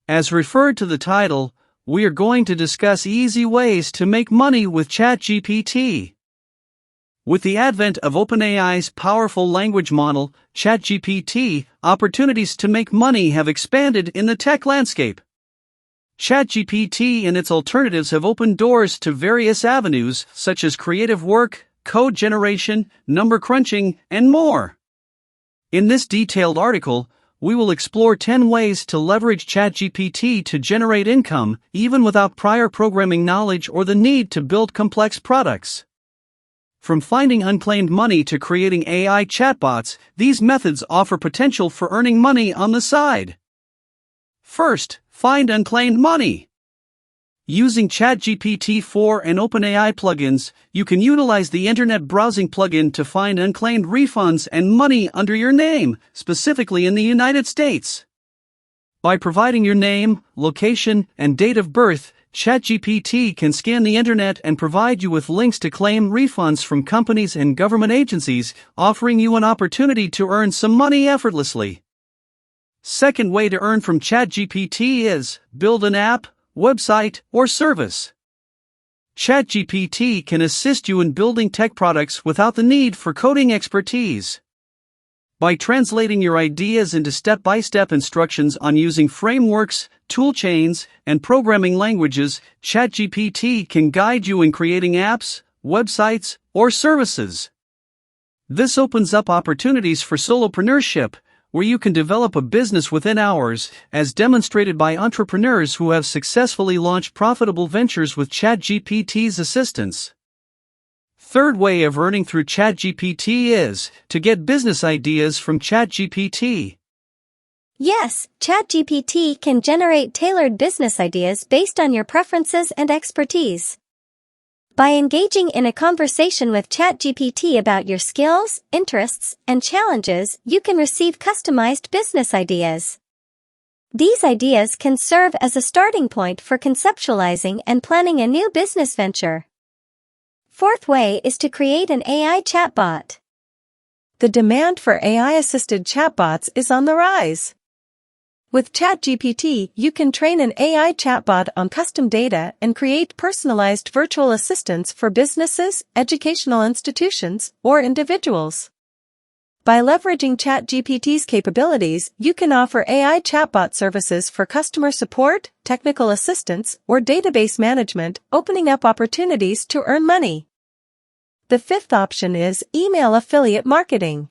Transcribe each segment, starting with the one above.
As referred to the title, we are going to discuss easy ways to make money with ChatGPT. With the advent of OpenAI's powerful language model, ChatGPT, opportunities to make money have expanded in the tech landscape. ChatGPT and its alternatives have opened doors to various avenues such as creative work, code generation, number crunching, and more. In this detailed article, we will explore 10 ways to leverage ChatGPT to generate income, even without prior programming knowledge or the need to build complex products. From finding unclaimed money to creating AI chatbots, these methods offer potential for earning money on the side. First, find unclaimed money. Using ChatGPT-4 and OpenAI plugins, you can utilize the Internet Browsing plugin to find unclaimed refunds and money under your name, specifically in the United States. By providing your name, location, and date of birth, ChatGPT can scan the Internet and provide you with links to claim refunds from companies and government agencies, offering you an opportunity to earn some money effortlessly. Second way to earn from ChatGPT is build an app, website, or service. ChatGPT can assist you in building tech products without the need for coding expertise. By translating your ideas into step-by-step instructions on using frameworks, toolchains, and programming languages, ChatGPT can guide you in creating apps, websites, or services. This opens up opportunities for solopreneurship, where you can develop a business within hours, as demonstrated by entrepreneurs who have successfully launched profitable ventures with ChatGPT's assistance. Third way of earning through ChatGPT is to get business ideas from ChatGPT. Yes, ChatGPT can generate tailored business ideas based on your preferences and expertise. By engaging in a conversation with ChatGPT about your skills, interests, and challenges, you can receive customized business ideas. These ideas can serve as a starting point for conceptualizing and planning a new business venture. Fourth way is to create an AI chatbot. The demand for AI-assisted chatbots is on the rise. With ChatGPT, you can train an AI chatbot on custom data and create personalized virtual assistants for businesses, educational institutions, or individuals. By leveraging ChatGPT's capabilities, you can offer AI chatbot services for customer support, technical assistance, or database management, opening up opportunities to earn money. The fifth option is email affiliate marketing.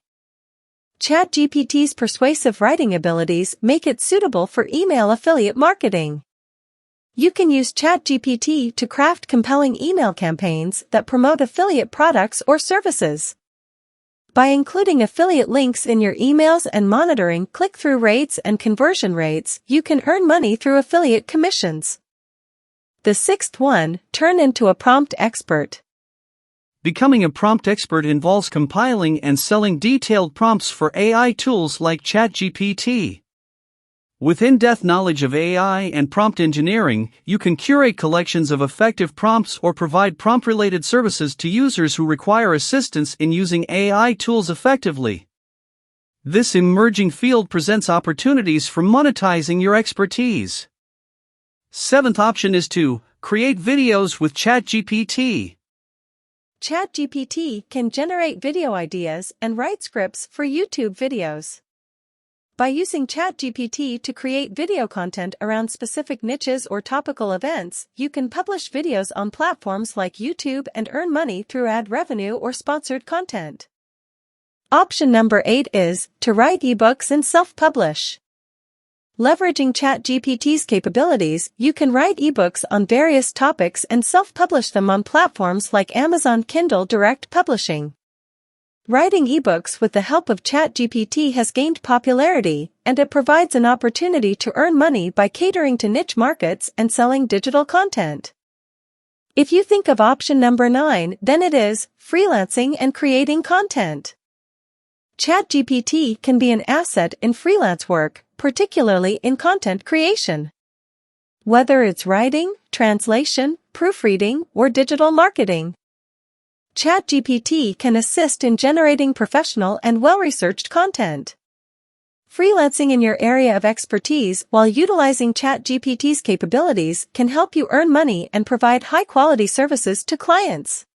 ChatGPT's persuasive writing abilities make it suitable for email affiliate marketing. You can use ChatGPT to craft compelling email campaigns that promote affiliate products or services. By including affiliate links in your emails and monitoring click-through rates and conversion rates, you can earn money through affiliate commissions. The sixth one, turn into a prompt expert. Becoming a prompt expert involves compiling and selling detailed prompts for AI tools like ChatGPT. With in-depth knowledge of AI and prompt engineering, you can curate collections of effective prompts or provide prompt-related services to users who require assistance in using AI tools effectively. This emerging field presents opportunities for monetizing your expertise. Seventh option is to create videos with ChatGPT. ChatGPT can generate video ideas and write scripts for YouTube videos. By using ChatGPT to create video content around specific niches or topical events, you can publish videos on platforms like YouTube and earn money through ad revenue or sponsored content. Option number 8 is to write ebooks and self-publish. Leveraging ChatGPT's capabilities, you can write ebooks on various topics and self-publish them on platforms like Amazon Kindle Direct Publishing. Writing ebooks with the help of ChatGPT has gained popularity, and it provides an opportunity to earn money by catering to niche markets and selling digital content. If you think of option number 9, then it is freelancing and creating content. ChatGPT can be an asset in freelance work, particularly in content creation. Whether it's writing, translation, proofreading, or digital marketing, ChatGPT can assist in generating professional and well-researched content. Freelancing in your area of expertise while utilizing ChatGPT's capabilities can help you earn money and provide high-quality services to clients.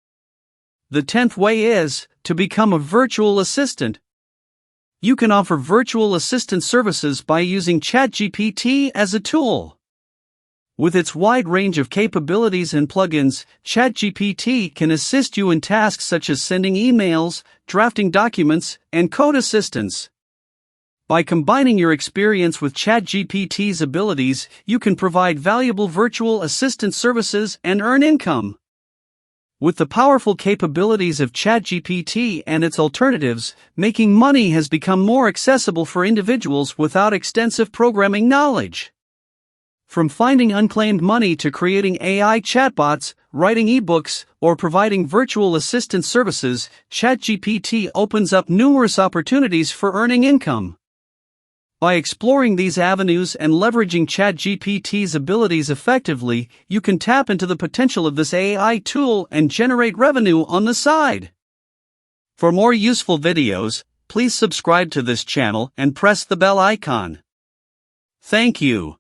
The 10th way is to become a virtual assistant. You can offer virtual assistant services by using ChatGPT as a tool. With its wide range of capabilities and plugins, ChatGPT can assist you in tasks such as sending emails, drafting documents, and code assistance. By combining your experience with ChatGPT's abilities, you can provide valuable virtual assistant services and earn income. With the powerful capabilities of ChatGPT and its alternatives, making money has become more accessible for individuals without extensive programming knowledge. From finding unclaimed money to creating AI chatbots, writing ebooks, or providing virtual assistant services, ChatGPT opens up numerous opportunities for earning income. By exploring these avenues and leveraging ChatGPT's abilities effectively, you can tap into the potential of this AI tool and generate revenue on the side. For more useful videos, please subscribe to this channel and press the bell icon. Thank you.